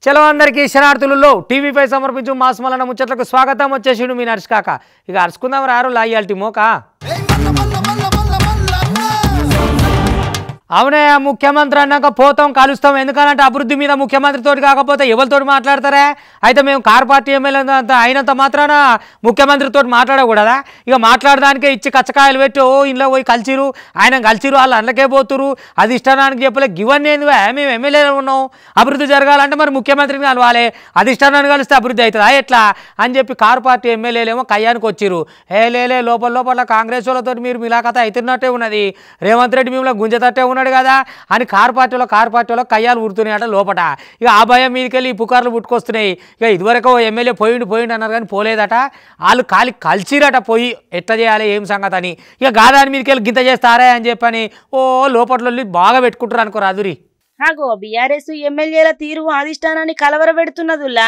చలో అందరికీ శనార్థులలో టీవీపై సమర్పించు మాస్మలన ముచ్చట్లకు స్వాగతం. వచ్చేసిండు మీ నర్స్ కాక. ఇక అరుచుకుందాం రారు లాయాల్టి మోకా. అవునే ముఖ్యమంత్రి అన్నాక పోతాం కలుస్తాం. ఎందుకంటే అభివృద్ధి మీద ముఖ్యమంత్రితో కాకపోతే ఎవరితో మాట్లాడతారా? అయితే మేము కార్ పార్టీ ఎమ్మెల్యే అయినంత మాత్రాన ముఖ్యమంత్రితో మాట్లాడకూడదా? ఇక మాట్లాడడానికే ఇచ్చి కచ్చకాయలు పెట్టి ఓ ఇంట్లో పోయి కలిసిరు, ఆయన కలిసిరు, వాళ్ళు అందులోకే పోతురు. అది ఇష్టానికి చెప్పలే. గివన్నీ ఏందివా? మేము ఎమ్మెల్యేలు ఉన్నాం, అభివృద్ధి జరగాలంటే మరి ముఖ్యమంత్రిని కలవాలి. అది ఇష్టాన్ని కలిస్తే అభివృద్ధి అవుతుందా ఎట్లా అని చెప్పి కార్ పార్టీ ఎమ్మెల్యేలేమో కయ్యానికి వచ్చిరు. లేలే లోపల కాంగ్రెస్ వాళ్ళతో మీరు మిలాఖత అవుతున్నట్టే ఉన్నది, రేవంత్ రెడ్డి మిమ్మల్ని గుంజతట్టే ఉన్నాడు కదా అని కార్ పార్టీలో కయ్యాలు ఊరుతున్నాయట లోపట. ఇక ఆ భయం మీదకెళ్ళి ఈ పుకార్లు పుట్టుకొస్తున్నాయి. ఇక ఇదివరకు ఎమ్మెల్యే పోయిండు అన్నారు కానీ పోలేదట. వాళ్ళు కలిసిరట పోయి ఎట్లా చేయాలి ఏం సంగతి అని. ఇక గాదాని మీదకెళ్ళి గింత చేస్తారా అని చెప్పని లోపట్లో బాగా పెట్టుకుంటారు అనుకో రాదురి. అగో బీఆర్ఎస్ ఎమ్మెల్యేల తీరు అధిష్టానాన్ని కలవరబెడుతున్నదుల్లా.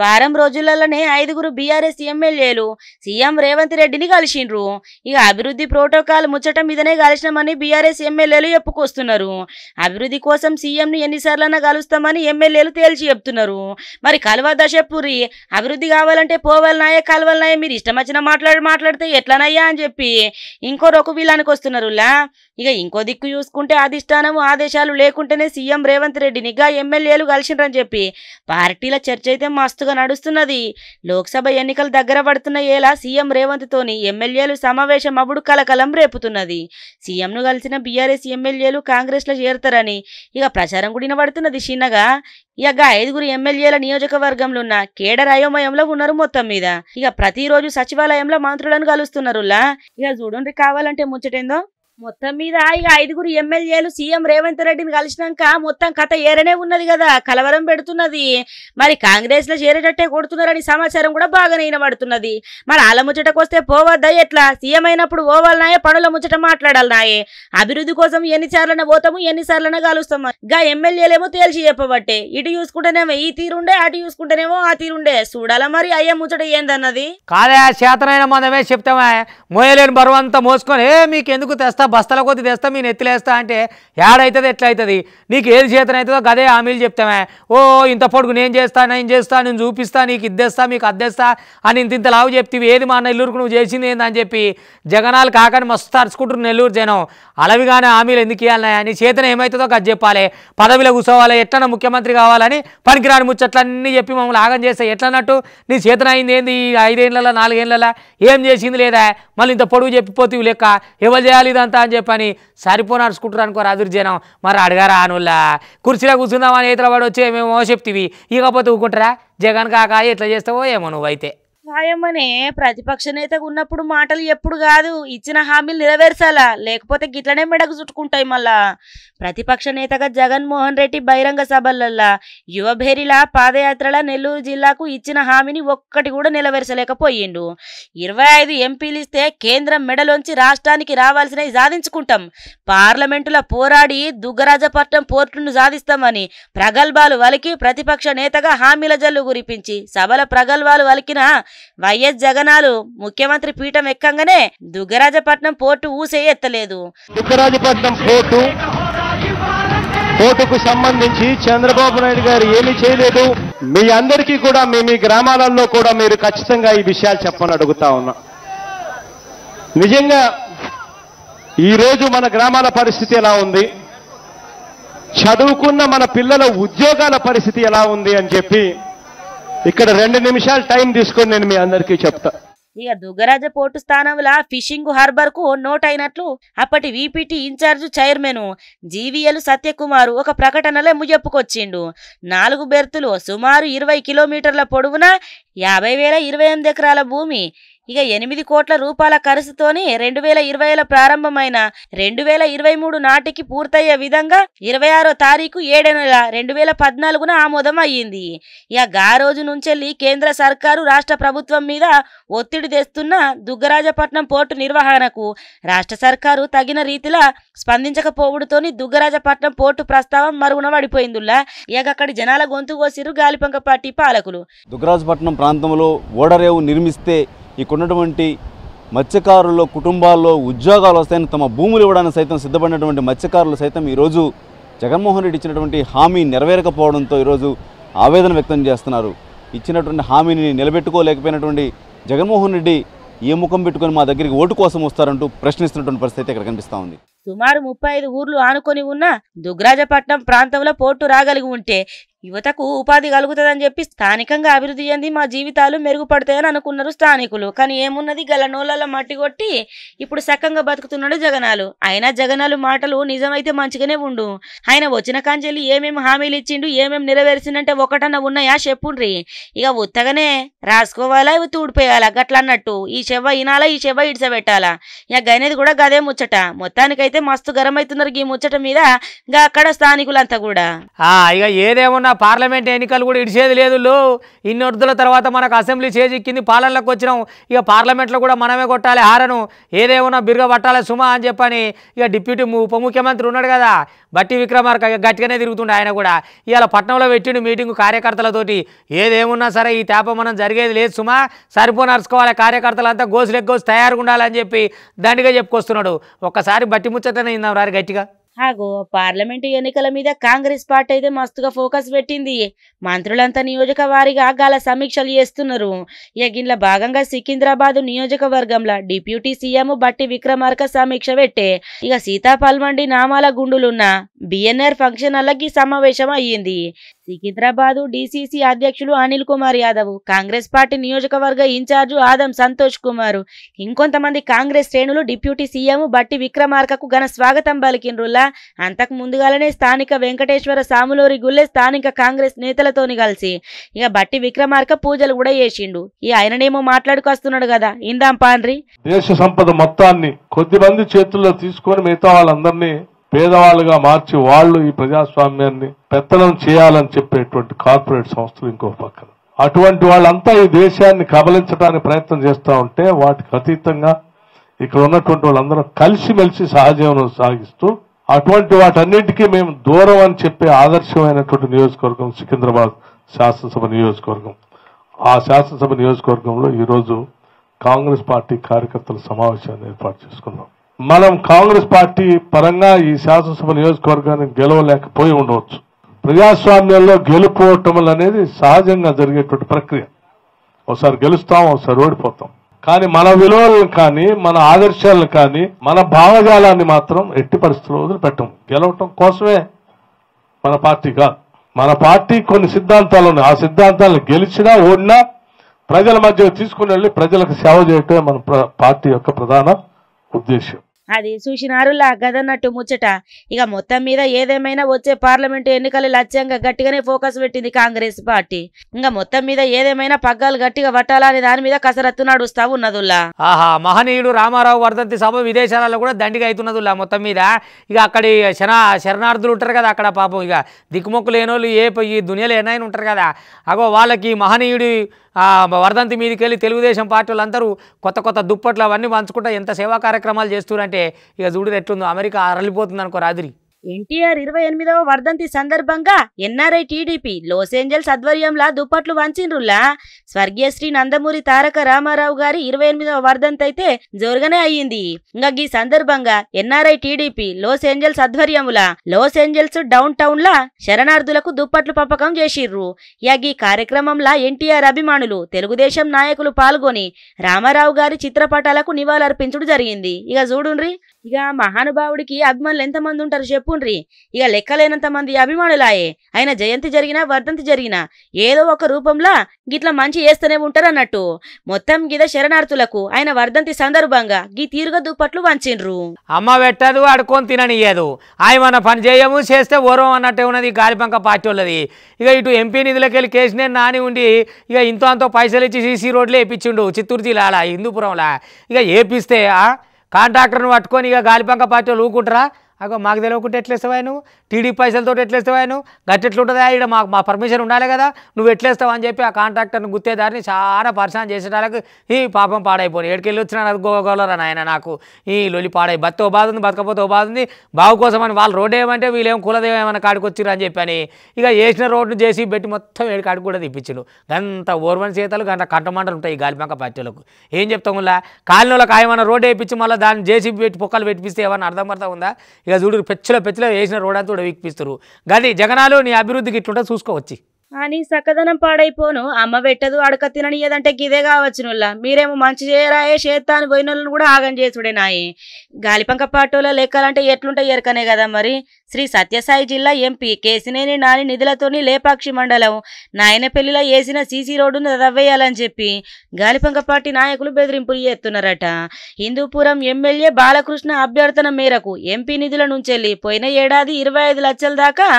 వారం రోజులలోనే 5 బీఆర్ఎస్ ఎమ్మెల్యేలు సీఎం రేవంత్ రెడ్డిని కలిసిండ్రు. ఇక అభివృద్ధి ప్రోటోకాల్ ముచ్చట మీదనే కలిసినామని బీఆర్ఎస్ ఎమ్మెల్యేలు చెప్పుకొస్తున్నారు. అభివృద్ధి కోసం సీఎంని ఎన్నిసార్లన్నా కలుస్తామని ఎమ్మెల్యేలు తేల్చి చెప్తున్నారు. మరి కలవద్దా చెప్పుర్రి? అభివృద్ధి కావాలంటే పోవాలనాయే కలవాలనాయే, మీరు ఇష్టం వచ్చిన మాట్లాడితే ఎట్లనయ్యా అని చెప్పి ఇంకో రొక్కు వీళ్ళానికి వస్తున్నారులా. ఇక ఇంకో దిక్కు చూసుకుంటే అధిష్టానం ఆదేశాలు లేకుంటేనే సీఎం రేవంత్ రెడ్డినిగా ఎమ్మెల్యేలు కలిసిండ్రని చెప్పి పార్టీల చర్చ అయితే మస్తుగా నడుస్తున్నది. లోక్సభ ఎన్నికలు దగ్గర పడుతున్న ఏలా సీఎం రేవంత్ తోని ఎమ్మెల్యేలు సమావేశం అప్పుడు కలకలం రేపుతున్నది. సీఎంను కలిసిన బీఆర్ఎస్ ఎమ్మెల్యేలు కాంగ్రెస్ లో చేరతారని ఇక ప్రచారం కూడా వినబడుతున్నది చిన్నగా. ఇక 5 ఎమ్మెల్యేల నియోజకవర్గంలో ఉన్న కేడర్ అయోమయంలో ఉన్నారు మొత్తం మీద. ఇక ప్రతిరోజు సచివాలయంలో మంత్రులను కలుస్తున్నారులా. ఇక చూడండి కావాలంటే ముచ్చటేందో. మొత్తం మీద ఇక 5 ఎమ్మెల్యేలు సీఎం రేవంత్ రెడ్డిని కలిసినాక మొత్తం కథ ఏరనే ఉన్నది కదా, కలవరం పెడుతున్నది. మరి కాంగ్రెస్ లో చేరేటట్టే కొడుతున్నారని సమాచారం కూడా బాగానే వినబడుతున్నది. మరి ఆల ముచ్చటకు వస్తే పోవద్దా ఎట్లా? సీఎం అయినప్పుడు ఓవాలనాయే, పనుల ముచ్చట మాట్లాడాలనాయే. అభివృద్ధి కోసం ఎన్నిసార్లన పోతాము, ఎన్నిసార్లన కలుస్తాము. గా ఎమ్మెల్యేలేమో తేల్చి చెప్పబట్టే ఇటు చూసుకుంటేనేమో ఈ తీరుండే, అటు చూసుకుంటేనేమో ఆ తీరుండే. చూడాలా మరి అయ్యే ముచ్చట ఏందన్నది. కాదే చేతనైన మనమే చెప్తామా, మోయలేని బరువు అంతా మోసుకొని మీకు ఎందుకు తెస్తా, బస్తల కొద్ది తెస్తా, మీ నెత్తిలేస్తా అంటే ఏడవుతుంది ఎట్లయితుంది? నీకు ఏది చేతనవుతుందో గదే హామీలు చెప్తామే. ఇంత పొడుగు నేను చేస్తా, నేను చూపిస్తా, నీకు ఇద్దేస్తా, మీకు అద్దేస్తా అని ఇంత లావు చెప్తివి. ఏది మా నెల్లూరుకు నువ్వు చేసింది ఏందని చెప్పి జగనాలు కాకని మస్తు అరుచుకుంటారు నెల్లూరు జనం. అలవిగానే హామీలు ఎందుకు ఇవ్వాలన్నాయి అని చేతన ఏమవుతుందో అది చెప్పాలి. పదవిలో కూర్చోవాలి, ఎట్లన్నా ముఖ్యమంత్రి కావాలని పనికిరాని ముచ్చట్లన్నీ చెప్పి మమ్మల్ని ఆగం చేస్తే ఎట్లన్నట్టు? నీ చేతన అయింది ఏంది? 5 ఏళ్ళ 4 ఏళ్ళ ఏం చేసింది లేదా? మళ్ళీ ఇంత పొడుగు చెప్పిపోతీవి లెక్క ఎవరు చేయాలి ఇదంతా అని చెప్పని సరిపోని అరుచుకుంటారు అనుకో రాదురు జనం. మరి అడగారా అనుల్లా కుర్చీలో కూర్చుందామని ఇతర వాడు వచ్చి ఏమేమో చెప్తివి. ఇకపోతే ఊకుంటారా? జగన్ కాక ఎట్లా చేస్తావో ఏమో నువ్వైతే. సాయమనే ప్రతిపక్ష నేతగా ఉన్నప్పుడు మాటలు ఎప్పుడు కాదు, ఇచ్చిన హామీలు నెరవేర్చాలా, లేకపోతే గిట్లనే మెడకు చుట్టుకుంటాయి. మళ్ళా ప్రతిపక్ష నేతగా జగన్మోహన్ రెడ్డి బహిరంగ సభలల్లా యువభేరిలా పాదయాత్రల నెల్లూరు జిల్లాకు ఇచ్చిన హామీని ఒక్కటి కూడా నెరవేర్చలేకపోయిండు. 25 ఎంపీలు ఇస్తే కేంద్రం మెడలోంచి రాష్ట్రానికి రావాల్సినవి సాధించుకుంటాం, పార్లమెంటులో పోరాడి దుగ్గరాజపట్నం పోర్టును సాధిస్తామని ప్రగల్భాలు వలికి ప్రతిపక్ష నేతగా హామీల జల్లు గురిపించి సభల ప్రగల్భాలు వలికిన వైఎస్ జగనాలు ముఖ్యమంత్రి పీఠం ఎక్కంగానే దుగ్గరాజపట్నం పోర్టు ఊసే ఎత్తలేదు. దుగ్గరాజపట్నం పోర్టుకు సంబంధించి చంద్రబాబు నాయుడు గారు ఏమీ చేయలేదు. మీ అందరికీ కూడా మీ గ్రామాలలో కూడా మీరు ఖచ్చితంగా ఈ విషయాలు చెప్పని అడుగుతా ఉన్నా. నిజంగా ఈరోజు మన గ్రామాల పరిస్థితి ఎలా ఉంది, చదువుకున్న మన పిల్లల ఉద్యోగాల పరిస్థితి ఎలా ఉంది అని చెప్పి ఇక్కడ 2 నిమిషాలు టైం తీసుకొని నేను మీ అందరికీ చెప్తా. ఇక దుగ్గరాజ పోర్టు స్థానంలో ఫిషింగ్ హార్బర్ కు నోట్ అయినట్లు అప్పటి VPT incharge chairman GVL Satyakumar ఒక ప్రకటనలో చెప్పుకొచ్చిండు. 4 బెర్తులు సుమారు 20 కిలోమీటర్ల పొడవున 50,028 ఎకరాల భూమి, ఇక 8 కోట్ల రూపాయల ఖర్చుతోని 2020 ప్రారంభమైన 2023 నాటికి పూర్తయ్యే విధంగా 26వ తారీఖు 7వ నెల 2014న ఆమోదం అయ్యింది. ఇక ఆ రోజు నుంచెల్లి కేంద్ర సర్కారు రాష్ట్ర ప్రభుత్వం మీద ఒత్తిడి తెస్తున్న దుగ్గరాజపట్నం పోర్టు నిర్వహణకు రాష్ట్ర సర్కారు తగిన రీతిలో స్పందించకపోవడంతోని దుగ్గరాజపట్నం పోర్టు ప్రస్తావం మరుగున పడిపోయిందిలా. ఇక అక్కడి జనాల గొంతు కోసిరు గాలిపంక పార్టీ పాలకులు. దుగ్గరాజపట్నం ప్రాంతంలో ఓడరేవు నిర్మిస్తే ఇక్కడున్నటువంటి మత్స్యకారుల కుటుంబాల్లో ఉద్యోగాలు వస్తాయని తమ భూములు ఇవ్వడానికి సైతం సిద్ధపడినటువంటి మత్స్యకారులు సైతం ఈరోజు జగన్మోహన్ రెడ్డి ఇచ్చినటువంటి హామీ నెరవేరకపోవడంతో ఈరోజు ఆవేదన వ్యక్తం చేస్తున్నారు. ఇచ్చినటువంటి హామీని నిలబెట్టుకోలేకపోయినటువంటి జగన్మోహన్ రెడ్డి ఏ ముఖం పెట్టుకొని మా దగ్గరికి ఓటు కోసం వస్తారంటూ ప్రశ్నిస్తున్నటువంటి పరిస్థితి ఇక్కడ కనిపిస్తూ ఉంది. సుమారు 35 ఊర్లు ఆనుకొని ఉన్న దుగ్గరాజపట్నం ప్రాంతంలో పోర్టు రాగలిగి ఉంటే యువతకు ఉపాధి కలుగుతుందని చెప్పి స్థానికంగా అభివృద్ధి చెంది మా జీవితాలు మెరుగుపడతాయని అనుకున్నారు స్థానికులు. కానీ ఏమున్నది గల నోళ్ళలో మట్టి కొట్టి ఇప్పుడు సక్కంగా బతుకుతున్నాడు జగనాలు. అయినా జగనాలు మాటలు నిజమైతే మంచిగానే ఉండు. ఆయన వచ్చిన కాంచెల్లి ఏమేమి హామీలు ఇచ్చిండు, ఏమేమి నెరవేర్చిందంటే ఒకటన్నా ఉన్నాయా చెప్పుండ్రి. ఇక ఉత్తగానే రాసుకోవాలా ఇవి తూడిపోయాలా గట్ల అన్నట్టు ఈ చెవ్వ ఇనాలా ఈ చెవ్వ ఇడిసబెట్టాలా. ఇక గనేది కూడా గదే ముచ్చట. మొత్తానికైతే మస్తు గరం అవుతున్నారు ఈ ముచ్చట మీద అక్కడ స్థానికులంతా కూడా. ఇక ఏదేమన్నా పార్లమెంట్ ఎన్నికలు కూడా ఇడిచేది లేదు. ఇన్ని వృద్ధుల తర్వాత మనకు అసెంబ్లీ చేజిక్కింది, పాలనలోకి వచ్చినాం. ఇక పార్లమెంట్లో కూడా మనమే కొట్టాలి హారను, ఏదేమన్నా బిరుగ పట్టాలి సుమా అని చెప్పని ఇక డిప్యూటీ ఉప ముఖ్యమంత్రి ఉన్నాడు కదా బట్టి విక్రమార్క, ఇక గట్టిగానే తిరుగుతుండే ఆయన కూడా. ఇవాళ పట్నంలో పెట్టిండు మీటింగు కార్యకర్తలతోటి. ఏదేమున్నా సరే ఈ తేప మనం జరిగేది లేదు సుమా, సరిపో నడుచుకోవాలి, కార్యకర్తలంతా గోసులెగ్గోసి తయారుగా ఉండాలని చెప్పి దండిగా చెప్పుకొస్తున్నాడు. ఒక్కసారి బట్టి ముచ్చటనే ఇందాం రారు గట్టిగా. ఆగో పార్లమెంటు ఎన్నికల మీద కాంగ్రెస్ పార్టీ అయితే మస్తుగా ఫోకస్ పెట్టింది. మంత్రులంతా నియోజకవారీగా గాల సమీక్షలు చేస్తున్నారు. ఇక గిట్ల భాగంగా సికింద్రాబాద్ నియోజకవర్గంలో డిప్యూటీ సీఎం బట్టి విక్రమార్క సమీక్ష పెట్టే ఇక సీతాపల్మండి నామాల గుండులున్న బిఎన్ఆర్ ఫంక్షన్ హాల్కి సమావేశం అయ్యింది. సికింద్రాబాద్ డీసీసీ అధ్యక్షులు అనిల్ కుమార్ యాదవ్, కాంగ్రెస్ పార్టీ నియోజకవర్గ ఇన్ఛార్జు ఆదం సంతోష్ కుమార్, ఇంకొంతమంది కాంగ్రెస్ శ్రేణులు డిప్యూటీ సీఎం బట్టి విక్రమార్కకు ఘన స్వాగతం పలికిండ్రులా. అంతకు ముందుగానే స్థానిక వెంకటేశ్వర సాములూరి గుల్లె స్థానిక కాంగ్రెస్ నేతలతోని కలిసి ఇక బట్టి విక్రమార్క పూజలు కూడా చేసిండు. ఈ ఆయననేమో మాట్లాడుకొస్తున్నాడు కదా, ఇందాం పాండ్రి. దేశ సంపద మొత్తాన్ని కొద్దిమంది చేతుల్లో తీసుకొని మిగతా వాళ్ళందరినీ పేదవాళ్ళుగా మార్చి వాళ్ళు ఈ ప్రజాస్వామ్యాన్ని పెత్తనం చేయాలని చెప్పేటువంటి కార్పొరేట్ సంస్థలు ఇంకో పక్కన. అటువంటి వాళ్ళంతా ఈ దేశాన్ని కబలించడానికి ప్రయత్నం చేస్తూ ఉంటే వాటికి అతీతంగా ఇక్కడ ఉన్నటువంటి వాళ్ళందరూ కలిసిమెలిసి సహజీవనం సాగిస్తూ అటువంటి వాటన్నిటికీ మేము దూరం అని చెప్పే ఆదర్శమైనటువంటి నియోజకవర్గం సికింద్రాబాద్ శాసనసభ నియోజకవర్గం. ఆ శాసనసభ నియోజకవర్గంలో ఈరోజు కాంగ్రెస్ పార్టీ కార్యకర్తల సమావేశాన్ని ఏర్పాటు చేసుకున్నాం. మనం కాంగ్రెస్ పార్టీ పరంగా ఈ శాసనసభ నియోజకవర్గాన్ని గెలవలేకపోయి ఉండవచ్చు. ప్రజాస్వామ్యంలో గెలుపోవటములు అనేది సహజంగా జరిగేటువంటి ప్రక్రియ. ఒకసారి గెలుస్తాం, ఒకసారి ఓడిపోతాం. కానీ మన విలువలను కానీ మన ఆదర్శాలను కానీ మన భావజాలాన్ని మాత్రం ఎట్టి పరిస్థితుల్లో వదిలిపెట్టం. గెలవటం కోసమే మన పార్టీ కాదు. మన పార్టీ కొన్ని సిద్ధాంతాలు ఉన్నాయి. ఆ సిద్ధాంతాలను గెలిచినా ఓడినా ప్రజల మధ్య తీసుకుని వెళ్ళి ప్రజలకు సేవ చేయటమే మన పార్టీ యొక్క ప్రధాన ఉద్దేశం. అది చూసినారులా గదన్నట్టు ముచ్చట. ఇక మొత్తం మీద ఏదేమైనా వచ్చే పార్లమెంటు ఎన్నికలు లక్ష్యంగా గట్టిగానే ఫోకస్ పెట్టింది కాంగ్రెస్ పార్టీ. ఇంకా మొత్తం మీద ఏదేమైనా పగ్గాలు గట్టిగా పట్టాలని దాని మీద కసరత్తు నడుస్తా ఉన్నదుల్లా. మహనీయుడు రామారావు వర్ధంతి సభ విదేశాలలో కూడా దండిగా అవుతున్నదుల్లా మొత్తం మీద. ఇక అక్కడి శరణార్థులు ఉంటారు కదా అక్కడ పాపం, ఇక దిక్కుమొక్కు లేనోళ్ళు ఈ దునియాలో ఎన్నైనా ఉంటారు కదా, అగో వాళ్ళకి మహనీయుడి వర్ధంతి మీదకి వెళ్ళి తెలుగుదేశం పార్టీ వాళ్ళందరూ కొత్త కొత్త దుప్పట్లు అవన్నీ పంచుకుంటా ఎంత సేవా కార్యక్రమాలు చేస్తున్నారంటే ఇక చూడు ఎట్లుందో, అమెరికా అరలిపోతుంది అనుకో రాత్రి. ఎన్టీఆర్ 28వ వర్ధంతి సందర్భంగా ఎన్ఆర్ఐ టీడీపీ లాస్ ఏంజల్స్ ఆధ్వర్యంలో దుప్పట్లు వంచిండ్రులా. స్వర్గీయ శ్రీ నందమూరి తారక రామారావు గారి 28వ వర్ధంతి అయితే జోరుగానే అయ్యింది. ఇంకా ఈ సందర్భంగా ఎన్ఆర్ఐ టీడీపీ లాస్ ఏంజల్స్ ఆధ్వర్యంలో లాస్ ఏంజల్స్ డౌన్ టౌన్ లా శరణార్థులకు దుప్పట్లు పంపకం చేసిర్రు. ఇక ఈ కార్యక్రమంలో ఎన్టీఆర్ అభిమానులు, తెలుగుదేశం నాయకులు పాల్గొని రామారావు గారి చిత్రపటాలకు నివాళులర్పించడం జరిగింది. ఇక చూడుండ్రి, ఇక మహానుభావుడికి అభిమానులు ఎంతమంది ఉంటారు చెప్పుండ్రి. ఇక లెక్కలేనంత మంది అభిమానులాయే. ఆయన జయంతి జరిగినా వర్ధంతి జరిగినా ఏదో ఒక రూపంలో గిట్లా మంచి చేస్తూనే ఉంటారు అన్నట్టు. మొత్తం గిద శరణార్థులకు ఆయన వర్ధంతి సందర్భంగా గీ తీరుగా దుప్పట్లు వంచిండ్రు. అమ్మ పెట్టదు అడుకొని తిననియదు, ఆయన మన పని చేయము చేస్తే ఓరం అన్నట్టే ఉన్నది గాలిపంక పార్టీ వాళ్ళది. ఇక ఇటు ఎంపీ నిధులకి వెళ్ళి కేసీఆర్ నాని ఉండి ఇక ఇంతో అంతో పైసలు ఇచ్చి సీసీ రోడ్లు వేయించిండు చిత్తూరు జిల్లాల హిందూపురంలా. ఇక వేపిస్తే కాంట్రాక్టర్ను పట్టుకొని ఇక గాలిపంక పార్టీ వాళ్ళు ఊకుంటారా? అగో మాకు తెలియకుంటే ఎట్లేస్తావా నువ్వు, టీడీపీ పైసలతో ఎట్లేస్తావా నువ్వు, గట్టెట్లుంటుందా ఇక్కడ మా పర్మిషన్ ఉండాలి కదా, నువ్వు ఎట్లేస్తావు అని చెప్పి ఆ కాంట్రాక్టర్ని గుత్తేదారిని చాలా పరిశాన్ చేసేటాలకు ఈ పాపం పాడైపోయి ఏడుకెళ్ళి వచ్చినా అది గోగోలరా నాయన నాకు ఈ లొలి పాడై బతితో బాధ ఉంది, బతకపోతే బాధ ఉంది, బావు కోసం అని వాళ్ళు రోడ్డు ఏమంటే వీళ్ళేమో కులదేమేమన్నా కాడికి వచ్చిర్రు అని చెప్పని ఇక వేసిన రోడ్డు చేసి పెట్టి మొత్తం ఏడు కాడికి కూడా తెప్పించిండు. గంత ఓర్వని చేతలు గంట కంటమంటలు ఉంటాయి ఈ గాలిపంక పార్టీలకు. ఏం చెప్తాం ఇలా కాలనీలకు ఆయమన్నా రోడ్డు వేయించి మళ్ళీ దాన్ని జేసీబీ పెట్టి పొక్కలు పెట్టిపిస్తే ఏమన్నా అర్థం ఉందా? ఇక ఇక చూడు పెచ్చలో వేసిన రోడ్ అంతా కూడా విక్కిపిస్తారు. గది జగనాలు నీ అభివృద్ధికి ఇట్లుంటే చూసుకోవచ్చు అని సక్కదనం పాడైపోను అమ్మ పెట్టదు అడక తిననియదంటే గిదే కావచ్చునుల్లా. మీరేమో మంచి చేయరాయే చేత్తా అని పోయినోళ్ళని కూడా ఆగం చేసుడే నాయి. గాలిపంక పాటోల లెక్కలంటే ఎట్లుంటాయి ఎరకనే కదా మరి. శ్రీ సత్యసాయి జిల్లా ఎంపీ కేసినేని నాని నిధులతోని లేపాక్షి మండలం నాయనపల్లిలో వేసిన సీసీ రోడ్డును రవ్వేయాలని చెప్పి గాలిపంక పార్టీ నాయకులు బెదిరింపులు చేస్తున్నారట. హిందూపురం ఎమ్మెల్యే బాలకృష్ణ అభ్యర్థన మేరకు ఎంపీ నిధుల నుంచెల్లి పోయిన ఏడాది 25 లక్షల దాకా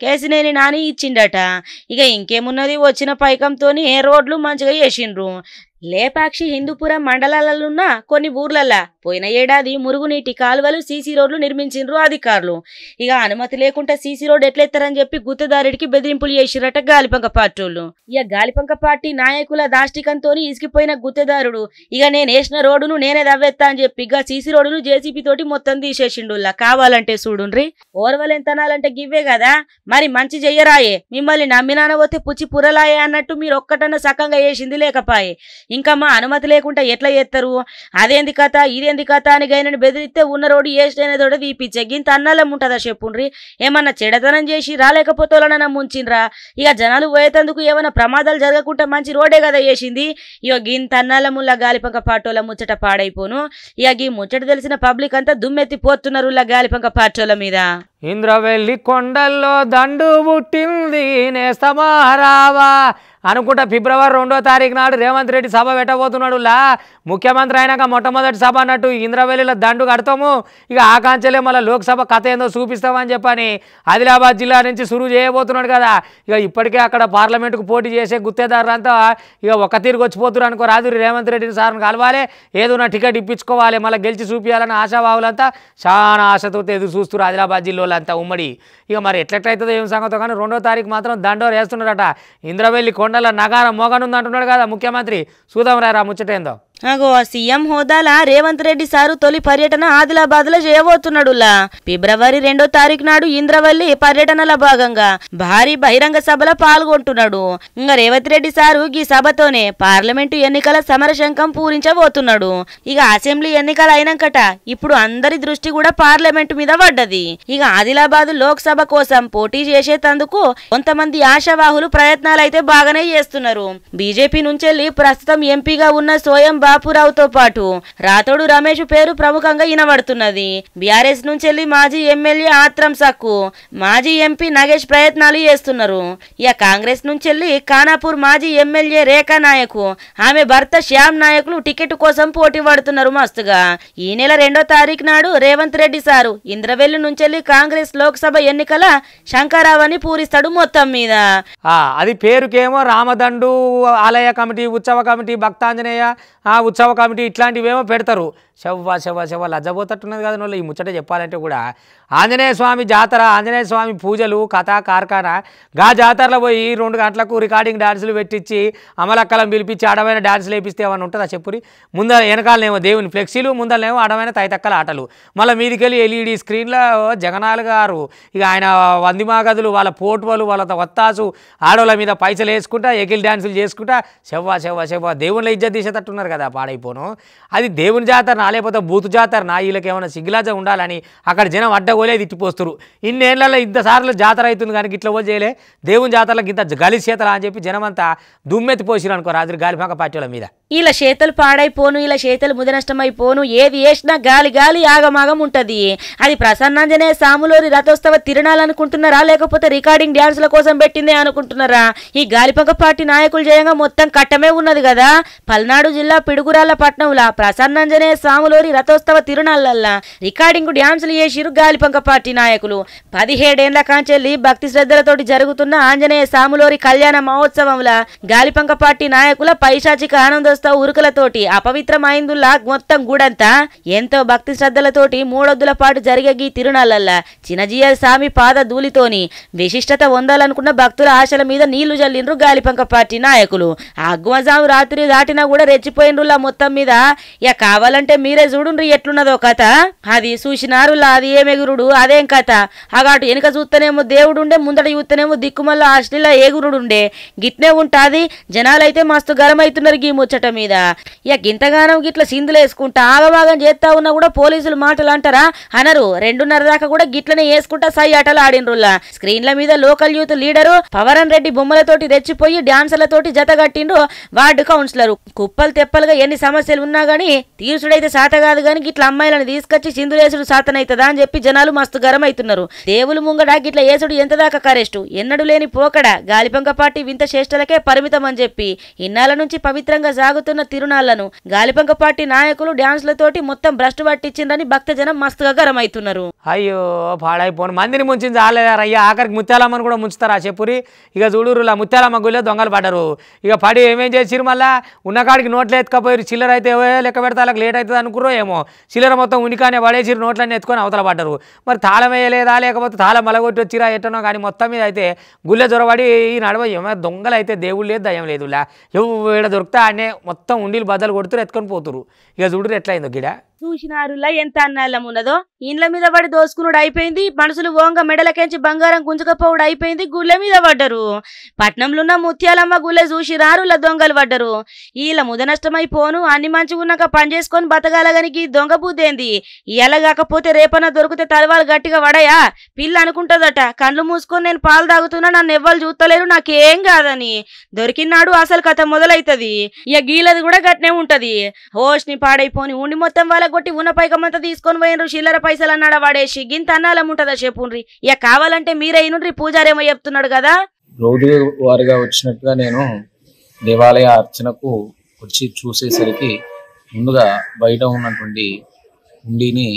కేసినేని నాని ఇచ్చిండట. ఇక ఇంకేమున్నది వచ్చిన పైకంతోని రోడ్లు మంచిగా చేసిండ్రు. లేపాక్షి హిందూపురం మండలాలలోన్న కొన్ని ఊర్లల్లా పోయిన ఏడాది మురుగునీటి కాలువలు సీసీ రోడ్లు నిర్మించిండ్రు అధికారులు. ఇక అనుమతి లేకుండా సీసీ రోడ్ ఎట్లెత్తారని చెప్పి గుత్తదారుడికి బెదిరింపులు చేసిరట గాలిపంక పార్టీలు. ఇక గాలిపంక పార్టీ నాయకుల దాష్టికంతో ఇసికిపోయిన గుత్తదారుడు ఇక నేను వేసిన రోడ్డును నేనే దవ్వెత్తా అని చెప్పి ఇక సీసీ రోడ్డును జేసీబీ తోటి మొత్తం తీసేసిండుల్లా. కావాలంటే చూడుండ్రి ఓర్వలెంతనాలంటే గివ్వే కదా మరి. మంచి చెయ్యరాయే మిమ్మల్ని నమ్మినాన పోతే పుచ్చి పురలాయే అన్నట్టు మీరు ఒక్కటన్నా సకంగా వేసింది లేకపాయే. ఇంకా మా అనుమతి లేకుండా ఎట్లా చేస్తారు అదేంది కథ ఇదేంది కథ అని గైనని బెదిరిస్తే ఉన్న రోడ్డు ఏస్టైన తోట తీపిచ్చే గింత అన్నలం ఉంటుందా చెప్పుండ్రి. ఏమన్నా చెడతనం చేసి రాలేకపోతే వాళ్ళనన్నా ముంచిండ్రా. ఇక జనాలు పోయేతందుకు ఏమైనా ప్రమాదాలు జరగకుండా మంచి రోడ్డే కదా వేసింది. ఇక గింత అన్నలముల్లా గాలిపంక పాటోల ముచ్చట పాడైపోను. ఇక ఈ ముచ్చట తెలిసిన పబ్లిక్ అంతా దుమ్మెత్తి పోతున్నారు గాలిపంక పాటోల మీద. ఇంద్రవెల్లి కొండల్లో దండు పుట్టింది నేస్తమారావా అనుకుంటా ఫిబ్రవరి 2వ తారీఖు నాడు రేవంత్ రెడ్డి సభ పెట్టబోతున్నాడు. ముఖ్యమంత్రి అయినాక మొట్టమొదటి సభ అన్నట్టు ఇంద్రవెల్లిలో దండు కడతాము. ఇక ఆకాంక్షలే మళ్ళీ లోక్సభ కథ ఏందో చూపిస్తామని చెప్పని ఆదిలాబాద్ జిల్లా నుంచి సురువు చేయబోతున్నాడు కదా. ఇక ఇప్పటికే అక్కడ పార్లమెంటుకు పోటీ చేసే గుత్తేదారులంతా ఇక ఒక తీరుకు వచ్చిపోతున్నారు అనుకో. రాదు రేవంత్ రెడ్డిని సార్ని కలవాలి, ఏదైనా టికెట్ ఇప్పించుకోవాలి, మళ్ళీ గెలిచి చూపించాలని ఆశాభావులంతా చాలా ఆశతో ఎదురు చూస్తున్నారు ఆదిలాబాద్ జిల్లాలో అంతా ఉమ్మడి. ఇక మరి ఎట్లెట్లయితుందో ఏం సంగతో కానీ 2వ తారీఖు మాత్రం దండోరు వేస్తున్నారట. ఇంద్రవెల్లి కొండల నగారం మోగనుంది అంటున్నాడు కదా ముఖ్యమంత్రి. చూద్దాం రా ముచ్చటేందో. అగో సీఎం హోదాల రేవంత్ రెడ్డి సారు తొలి పర్యటన ఆదిలాబాద్ లో చేయబోతున్నాడులా. ఫిబ్రవరి 2వ తారీఖు నాడు ఇంద్రవల్లి పర్యటనల భాగంగా భారీ బహిరంగ సభలో పాల్గొంటున్నాడు. ఇంకా రేవంత్ రెడ్డి సారు ఈ సభతోనే పార్లమెంటు ఎన్నికల సమరశంఖం పూరించబోతున్నాడు. ఇక అసెంబ్లీ ఎన్నికలు అయినాకట ఇప్పుడు అందరి దృష్టి కూడా పార్లమెంటు మీద పడ్డది. ఇక ఆదిలాబాద్ లోక్సభ కోసం పోటీ చేసేందుకు కొంతమంది ఆశావాహులు ప్రయత్నాలు అయితే బాగానే చేస్తున్నారు. బీజేపీ నుంచెల్లి ప్రస్తుతం ఎంపీగా ఉన్న సోయం బాపురావుతో పాటు రాతోడు రమేష్ పేరు ప్రముఖంగా వినబడుతున్నది. బీఆర్ఎస్ నుంచి మాజీ ఎమ్మెల్యే ఆత్రం సక్కు, మాజీ ఎంపీ నగేష్ ప్రయత్నాలు చేస్తున్నారు. ఇక కాంగ్రెస్ నుంచి ఖానాపూర్ మాజీ ఎమ్మెల్యే రేఖా నాయకు, ఆమె భర్త శ్యామ్ నాయకులు టికెట్ కోసం పోటీ పడుతున్నారు మస్తుగా. ఈ నెల 2వ తారీఖు నాడు రేవంత్ రెడ్డి సారు ఇంద్రవెల్లి నుంచి కాంగ్రెస్ లోక్సభ ఎన్నికల శంకరావాన్ని పూరిస్తాడు మొత్తం మీద. అది పేరుకేమో రామదండు ఆలయ కమిటీ, ఉత్సవ కమిటీ, భక్తాంజనేయ ఉత్సవ కమిటీ ఇట్లాంటివేమో పెడతారు. శవ లజ్జబోతట్టున్నది కదా వాళ్ళు ఈ ముచ్చట చెప్పాలంటే కూడా. ఆంజనేయ స్వామి జాతర, ఆంజనేయ స్వామి పూజలు, కథ కార్ఖానా. గా జాతరలో పోయి 2 గంటలకు రికార్డింగ్ డాన్సులు పెట్టించి అమలక్కలం పిలిపించి అడమైన డాన్సులు వేపిస్తే ఏమన్నా ఉంటుందా చెప్పురి. ముందర వెనకాలనేమో దేవుని ఫ్లెక్సీలు, ముందరనేమో అడమైన తైతక్కల ఆటలు. మళ్ళీ మీదికెళ్ళి ఎల్ఈడి స్క్రీన్లో జగనాలు గారు ఇక ఆయన వందిమాగదులు, వాళ్ళ పోటువలు, వాళ్ళ వత్తాసు, ఆడోళ్ళ మీద పైసలు వేసుకుంటా ఎగిల్ డాన్సులు చేసుకుంటా శవ దేవుళ్ళ ఇజ్జత్ తీసేటట్టున్నారు కదా పాడైపోను. అది దేవుని జాతర లేకపోతే బూతు జాతర నా వీళ్ళకి ఏమైనా సిగ్గులాజ ఉండాలని అక్కడ జనం అడ్డగోలే తిట్టిపోస్తారు. ఇన్నేళ్లలో ఇంతసార్లు జాతర అవుతుంది కానీ ఇట్లా చేయలే దేవుని జాతరలకు ఇంత గలీజ్ చేతలా అని చెప్పి జనమంతా దుమ్మెత్తిపోసిరు అనుకో రాత్రి గాలిపంక పార్టీల మీద. ఇలా చేతలు పాడైపోను, ఇలా చేతలు ముదనష్టమైపోను, ఏది వేసినా గాలి ఆగమాగం ఉంటది. అది ప్రసన్నాంజనేయ సాములోరి రథోత్సవ తిరణాలనుకుంటున్నారా లేకపోతే రికార్డింగ్ డ్యాన్సుల కోసం పెట్టిందే అనుకుంటున్నారా? ఈ గాలిపంక పార్టీ నాయకులు జయంగా మొత్తం కట్టమే ఉన్నది కదా. పల్నాడు జిల్లా పిడుగురాళ్ల పట్నంలో ప్రసన్నాంజనేయ సాములోరి రథోత్సవ తిరునాళ్ళల్లా రికార్డింగ్ డ్యాన్సులు చేసిరు గాలిపంక పార్టీ నాయకులు. 17 ఏళ్ల కాంచెల్లి భక్తి శ్రద్ధలతోటి జరుగుతున్న ఆంజనేయ సాములోరి కళ్యాణ మహోత్సవంలా గాలిపంక పార్టీ నాయకుల పైశాచిక ఆనందోత్సవ ఉరుకులతోటి అపవిత్రమైందుల్లా మొత్తం గుడంతా ఎంతో భక్తి శ్రద్ధలతోటి 3 రోజుల పాటు జరిగే ఈ తిరునాళ్ళల్లా చిన్నజీయ స్వామి పాద ధూళితోని విశిష్టత పొందాలనుకున్న భక్తుల ఆశల మీద నీళ్లు జల్లిండ్రు గాలిపంక పార్టీ నాయకులు. అగ్గుమజాము రాత్రి దాటినా కూడా రెచ్చిపోయినరులా మొత్తం మీద. ఇక కావాలంటే మీరే చూడుండ్రి ఎట్లున్నదో కథ. అది చూసినారులా అది ఏమెగురుడు అదేం కథ. అగాటు వెనుక చూస్తేనేమో దేవుడుండే, ముందట చూస్తేనేమో దిక్కుమల్ల హాస్టల్లో ఏగురుడుండే. గిట్నే ఉంటాది. జనాలైతే మస్తు గరమైతున్నారు గీ ముచ్చట మీద. ఇక గింతగానం గిట్ల సిందులు వేసుకుంటా ఆగమాగం చేస్తా ఉన్నా కూడా పోలీసులు మాటలు అంటారా అనరు. 2:30 దాకా కూడా గిట్లనే వేసుకుంటా సై ఆటలు ఆడినరులా. స్క్రీన్ల మీద లోకల్ యూత్ లీడరు పవరన్ రెడ్డి బొమ్మలతోటి రెచ్చిపోయి డాన్సర్లతోటి జతగట్టిండ్రు వార్డు కౌన్సిలరు. కుప్పలు తెప్పలుగా ఎన్ని సమస్యలు ఉన్నా గానీ తీర్చుడైతే సాత కాదు గాని గిట్ల అమ్మాయిలను తీసుకొచ్చి సింధులేసుడు సాతనైతదా అని చెప్పి జనాలు మస్తు గరమైతున్నారు. దేవులు ముంగడ గిట్ల ఏసుడు ఎంత దాకా కరెస్టు, ఎన్నడు లేని పోకడ, గాలిపంక పార్టీ వింత చేష్టలకే పరిమితం అని చెప్పి ఇన్నాళ్ళ నుంచి పవిత్రంగా సాగుతున్న తిరునాళ్లను గాలిపంక పార్టీ నాయకులు డాన్స్లతోటి మొత్తం భ్రష్టు పట్టించిండ్రని భక్తజనం మస్తుగా గరమైతున్నారు. అయ్యో పాడైపోను మందిని ముంచింది చాలేదారయ్యా. ఆఖరికి ముత్యాలమ్మను కూడా ముంచుతారా చెప్పురి. ఇక చూడురులా ముత్యాలమ్మ గుళ్ళే దొంగలు పడ్డారు. ఇక పడి ఏమేం చేసిరు మళ్ళా ఉన్న కాడికి నోట్లు ఎత్తుకపోయారు. చిల్లర అయితే లెక్క పెడితే వాళ్ళకి లేట్ అవుతుంది అనుకుర్రో ఏమో. చిల్లర మొత్తం ఉనికానే పడేసిరు, నోట్లన్నీ ఎత్తుకొని అవతల పడ్డారు. మరి తాళం వేయలేదా లేకపోతే తాళం మలగొట్టి వచ్చిరా ఎట్టనో కానీ మొత్తం మీద అయితే గుళ్ళె జొరబడి ఈ నడవ ఏమో దొంగలు అయితే దేవుడు లేదు దయ్యం లేదులా. ఏడ దొరికితే ఆడనే మొత్తం ఉండీలు బద్దలు కొడుతురు ఎత్తుకొని పోతురు. ఇక చూడురు ఎట్లయిందో గిడ. చూసినారులా ఎంత అన్నాళ్ళం ఉన్నదో. ఇండ్ల మీద పడి దోసుకునుడు అయిపోయింది. మనుషులు ఓంగ మెడలకెంచి బంగారం గుంజుకపోవడు అయిపోయింది. గుళ్ళె మీద పడ్డరు. పట్నంలో ఉన్న ముత్యాలమ్మ గుళ్ళె చూసిరారులా దొంగలు పడ్డరు. వీళ్ళ ముద నష్టమైపోను అన్ని మంచిగా ఉన్నాక పని చేసుకొని బతకాలగానికి దొంగ బుద్ధేంది. ఇలా కాకపోతే రేపన్నా దొరికితే తలవాళ్ళు గట్టిగా పడయా పిల్ల అనుకుంటదట. కళ్ళు మూసుకొని నేను పాలు తాగుతున్నా, నన్ను ఎవ్వరు చూస్తలేరు, నాకేం కాదని. దొరికినాడు అసలు కథ మొదలైతది. ఇక గీలది కూడా గట్నే ఉంటది. హోష్ని పాడైపోని ఉండి మొత్తం వాళ్ళ కొట్టి ఉన్న పైకమంతా తీసుకొని పోయినరు. చిల్లర పైసలు అన్నాడ వాడేసి గింత అన్నాలం ఉంటుందా చెప్పుండ్రి. ఇక కావాలంటే మీరే ఇనుండ్రి, పూజారేమో చెప్తున్నాడు కదా. రోజు వారిగా వచ్చినట్టుగా నేను దేవాలయ అర్చనకు వచ్చి చూసేసరికి ముందుగా బయట ఉన్నటువంటి హుండీని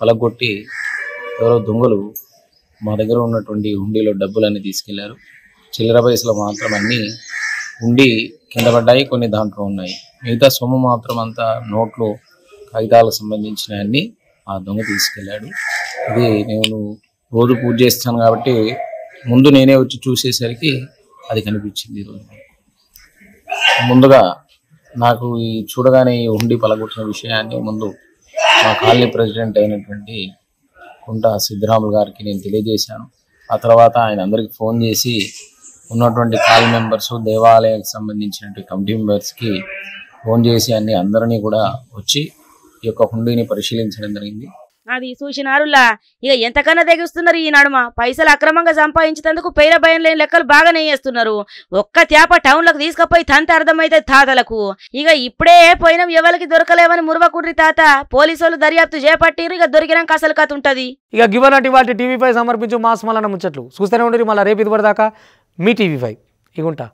పలగొట్టి ఎవరో దొంగలు మా దగ్గర ఉన్నటువంటి హుండీలో డబ్బులన్నీ తీసుకెళ్లారు. చిల్లర పైసలు మాత్రం అన్నీ హుండీ కింద పడ్డాయి, కొన్ని దాంట్లో ఉన్నాయి. మిగతా సొమ్ము మాత్రం అంతా నోట్లు కాగితాలకు సంబంధించిన అన్ని ఆ దొంగ తీసుకెళ్ళాడు. ఇది నేను రోజు పూజ చేస్తాను కాబట్టి ముందు నేనే వచ్చి చూసేసరికి అది కనిపించింది. ఈరోజు ముందుగా నాకు ఈ చూడగానే ఈ హుండీ పలగొట్టిన విషయాన్ని ముందు మా కాలనీ ప్రెసిడెంట్ అయినటువంటి కుంట సిద్ధరాములు గారికి నేను తెలియజేశాను. ఆ తర్వాత ఆయన అందరికి ఫోన్ చేసి ఉన్నటువంటి కాలనీ మెంబర్స్, దేవాలయానికి సంబంధించినటువంటి కమిటీ మెంబర్స్కి ఫోన్ చేసి అందరినీ కూడా వచ్చి ఈ యొక్క హుండీని పరిశీలించడం జరిగింది. అది చూసినారులా. ఇక ఎంతకన్నా తెగిస్తున్నారు ఈ నడుమ. పైసలు అక్రమంగా సంపాదించేందుకు పేర భయం లేని లెక్కలు బాగా నెయ్యేస్తున్నారు. ఒక్క తేప టౌన్లకు తీసుకుపోయి తంత అర్థమైతే తాతలకు. ఇక ఇప్పుడే పోయినాం ఎవరికి దొరకలేవని మురవకుర్రి తాత. పోలీసులు దర్యాప్తు చేపట్టిరు. ఇక దొరికినాక అసలు కథ ఉంటది. ఇక గివనటి వాటి టీవీ5 సమర్పించు మాస్ మల్లన్న ముచ్చట్లు చూస్తూనే ఉండరు. మళ్ళీ రేపు ఇది పడదాకా మీ టీవీ5 ఇగుంటా.